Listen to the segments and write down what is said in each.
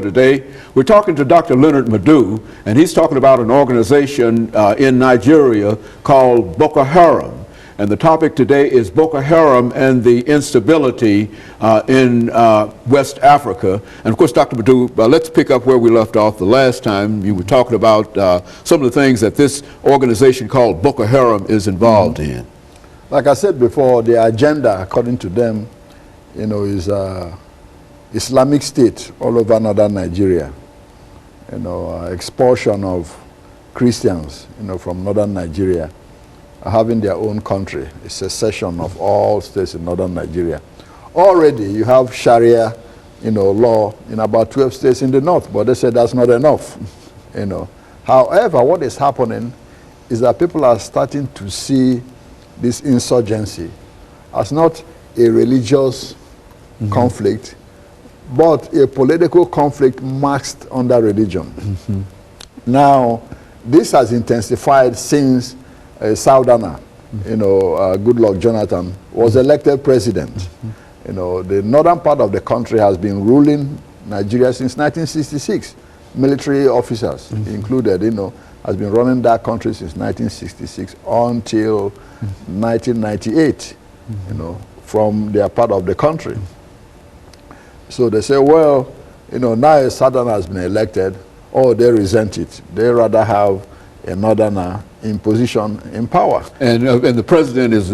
Today, we're talking to Dr. LMadu2, and he's talking about an organization in Nigeria called Boko Haram. And the topic today is Boko Haram and the instability in West Africa. And of course, Dr. LMadu2, let's pick up where we left off the last time. You were talking about some of the things that this organization called Boko Haram is involved in. Like I said before, the agenda, according to them, is Islamic State all over northern Nigeria. Expulsion of Christians, from northern Nigeria, having their own country, a secession of all states in northern Nigeria. Already you have Sharia, law in about 12 states in the north, but they said that's not enough. However, what is happening is that people are starting to see this insurgency as not a religious conflict, but a political conflict masked under religion. Now, this has intensified since Southerner, Goodluck Jonathan, was elected president. The northern part of the country has been ruling Nigeria since 1966. Military officers included, has been running that country since 1966 until 1998, from their part of the country. So they say, well, now a Southerner has been elected, they resent it. They rather have a Northerner in position, in power. And the president is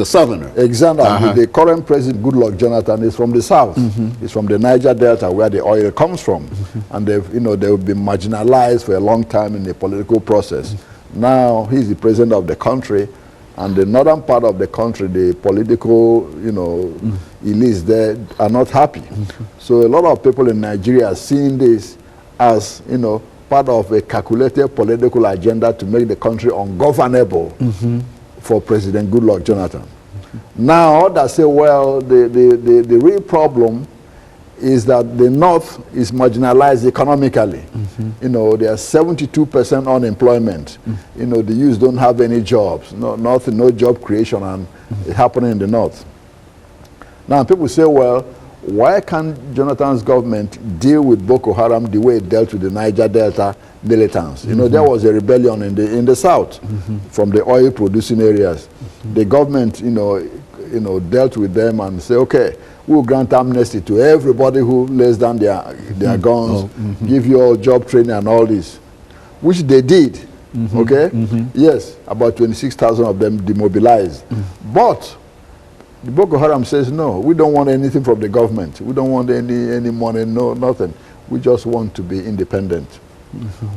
a Southerner. Exactly. The current president, Goodluck Jonathan, is from the south. He's from the Niger Delta, where the oil comes from. And they've been marginalized for a long time in the political process. Now he's the president of the country, and the northern part of the country, the political, elites there are not happy. So a lot of people in Nigeria are seeing this as, part of a calculated political agenda to make the country ungovernable for President Goodluck Jonathan. Now, others say, well, the real problem is that the North is marginalized economically. There are 72% unemployment. The youth don't have any jobs, no job creation, and it's happening in the North. Now, people say, well, why can't Jonathan's government deal with Boko Haram the way it dealt with the Niger Delta militants? There was a rebellion in the south from the oil-producing areas. The government, dealt with them and say, okay, we'll grant amnesty to everybody who lays down their guns, give you all job training and all this, which they did. Okay? Yes, about 26,000 of them demobilized. But the Boko Haram says, no, we don't want anything from the government. We don't want any money, nothing. We just want to be independent.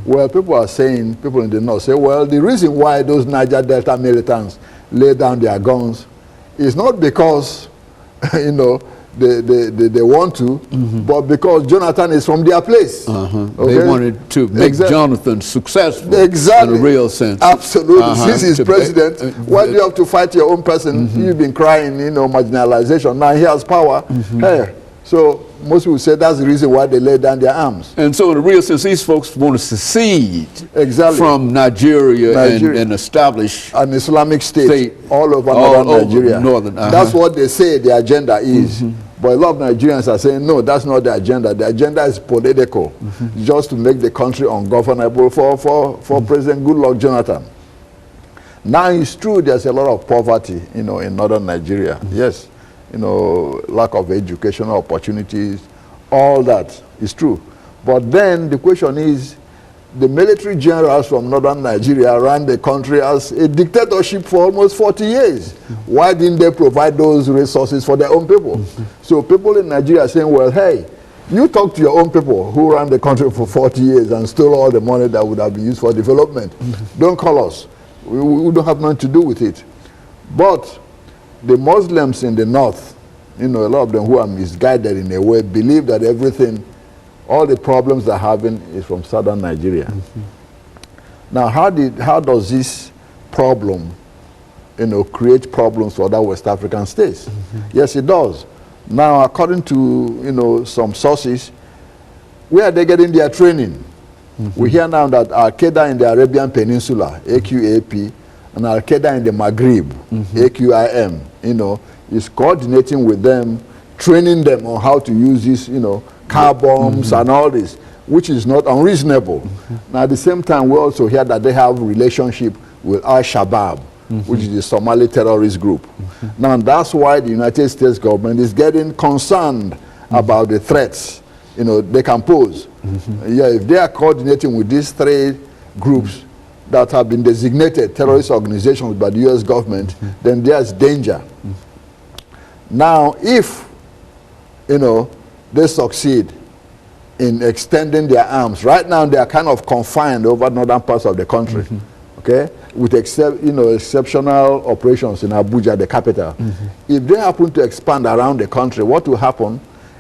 Well, people in the north say, well, the reason why those Niger Delta militants lay down their guns is not because, they want to, but because Jonathan is from their place. Okay? They wanted to make Jonathan successful in a real sense. Absolutely. Since he's president, why do you have to fight your own person? You've been crying, marginalization. Now he has power. Hey. So most people say that's the reason why they lay down their arms. And so in a real sense, these folks want to secede from Nigeria. And establish an Islamic state all over northern Nigeria. That's what they say the agenda is. But a lot of Nigerians are saying, no, that's not the agenda. The agenda is political, just to make the country ungovernable for President Goodluck Jonathan. Now, it's true there's a lot of poverty, in northern Nigeria. Yes. Lack of educational opportunities, all that is true. But then the question is, the military generals from northern Nigeria ran the country as a dictatorship for almost 40 years. Why didn't they provide those resources for their own people? So people in Nigeria are saying, well, hey, you talk to your own people who ran the country for 40 years and stole all the money that would have been used for development. Don't call us. We don't have nothing to do with it. But the Muslims in the north, a lot of them who are misguided in a way, believe that everything, all the problems they're having is from southern Nigeria. Now, how does this problem, create problems for other West African states? Yes, it does. Now, according to, some sources, where are they getting their training? We hear now that Al-Qaeda in the Arabian Peninsula, AQAP, and Al-Qaeda in the Maghreb, AQIM, is coordinating with them, training them on how to use this, car bombs and all this, which is not unreasonable. Now, at the same time, we also hear that they have relationship with Al-Shabaab, which is the Somali terrorist group. Now, that's why the United States government is getting concerned about the threats, you know, they can pose. Yeah, if they are coordinating with these three groups that have been designated terrorist organizations by the U.S. government, then there's danger. Now, if, you know, they succeed in extending their arms, right now they are kind of confined over northern parts of the country, okay, with exceptional operations in Abuja, the capital. If they happen to expand around the country, what will happen?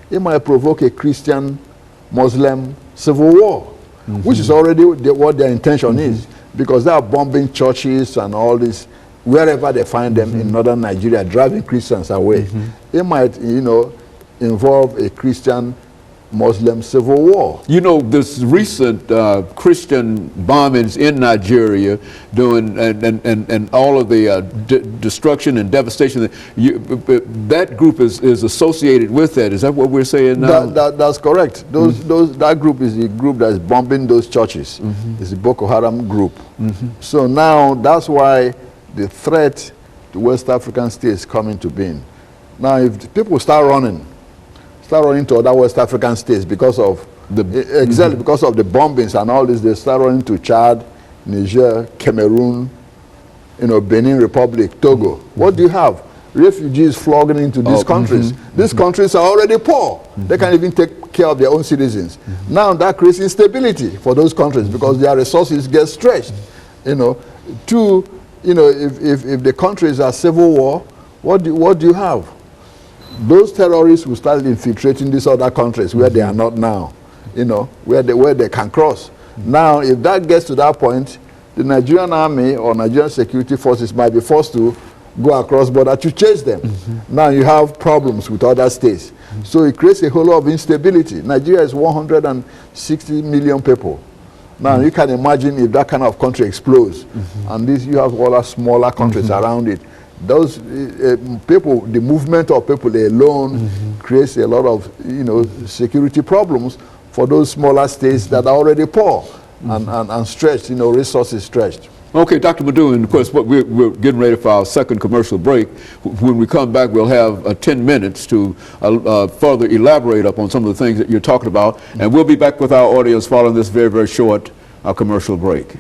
It might provoke a Christian-Muslim civil war, which is already what their intention is, because they are bombing churches and all this, wherever they find them in northern Nigeria, driving Christians away. It might, you know, involve a Christian-Muslim civil war. You know, this recent Christian bombings in Nigeria, doing and all of the destruction and devastation, that group is associated with that. Is that what we're saying now? That's correct. That group is the group that is bombing those churches. It's the Boko Haram group. So now that's why the threat to West African states coming to being. Now, if people start running to other West African states because of because of the bombings and all this, they start running to Chad, Niger, Cameroon, you know, Benin Republic, Togo. What do you have? Refugees flogging into these countries. These countries are already poor. They can't even take care of their own citizens. Now that creates instability for those countries because their resources get stretched. You know, two, you know, if the countries are civil war, what do you have? Those terrorists will start infiltrating these other countries where they are not now, you know, where they can cross. Now, if that gets to that point, the Nigerian army or Nigerian security forces might be forced to go across border to chase them. Now you have problems with other states. So it creates a whole lot of instability. Nigeria is 160 million people. Now you can imagine if that kind of country explodes, and you have all the smaller countries around it. Those people, the movement of people alone creates a lot of, you know, security problems for those smaller states that are already poor and stretched, you know, resources stretched. Okay, Dr. Madu, and of course we're getting ready for our second commercial break. When we come back, we'll have 10 minutes to further elaborate upon some of the things that you're talking about, and we'll be back with our audience following this very, very short commercial break.